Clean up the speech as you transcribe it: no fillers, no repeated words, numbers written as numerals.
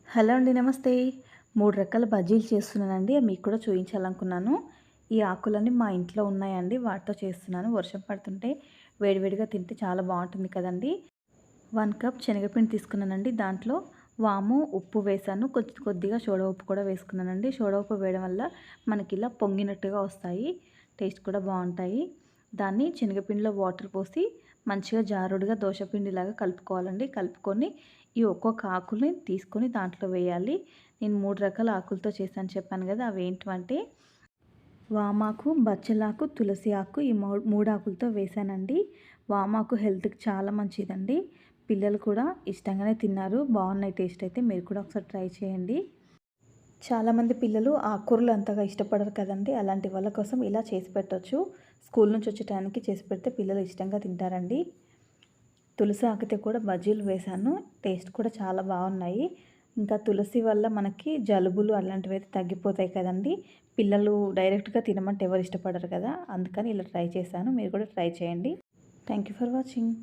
Hello అండి, నమస్తే. 3 రకాల బజ్జీలు చేస్తున్నానండి. అవి మీకు కూడా చూయించాలనుకున్నాను. ఈ ఆకులన్నీ మా ఇంట్లో ఉన్నాయండి. వాటితో చేస్తున్నాను. వర్షం పడుతుంటే వేడివేడిగా తింటే చాలా బావుంటుంది కదండీ! 1 కప్ శనగపిండి తీసుకున్నానండి. దాంట్లో వాము, ఉప్పు వేశాను. కొద్దిగా సోడా ఉప్పు కూడా వేసుకున్నానండి. సోడా ఉప్పు వేయడం వల్ల మనకిలా పొంగినట్టుగా వస్తాయి. టేస్ట్ కూడా బావుంటాయి. దాన్ని శనగపిండిలో వాటర్ పోసి మంచిగా జారుడుగా దోసపిండిలాగా కలుపుకోవాలండి. కలుపుకొని ఈ ఒక్కొక్క ఆకుని తీసుకొని దాంట్లో వేయాలి. నేను 3 రకాల ఆకులతో చేశాను చెప్పాను కదా! అవేంటివంటే వామాకు, బచ్చలాకు, తులసి ఆకు ఈ 3 ఆకులతో వేశానండి. వామాకు హెల్త్‌కి చాలా మంచిదండి. పిల్లలు కూడా ఇష్టంగానే తిన్నారు. బాగున్నాయి టేస్ట్ అయితే. మీరు కూడా ఒకసారి ట్రై చేయండి. చాలామంది పిల్లలు ఆకుకూరలు అంతగా ఇష్టపడరు కదండీ! అలాంటి వాళ్ళ కోసం ఇలా చేసి పెట్టొచ్చు. స్కూల్ నుంచి వచ్చే టైంకి చేసి పెడితే పిల్లలు ఇష్టంగా తింటారండి. తులసి ఆకుతో కూడా బజ్జీలు వేశాను. టేస్ట్ కూడా చాలా బాగున్నాయి. ఇంకా తులసి వల్ల మనకి జలుబులు అలాంటివైతే తగ్గిపోతాయి కదండీ! పిల్లలు డైరెక్ట్‌గా తినమంటే ఎవరు ఇష్టపడరు కదా! అందుకని ఇలా ట్రై చేశాను. మీరు కూడా ట్రై చేయండి. Thank you for watching.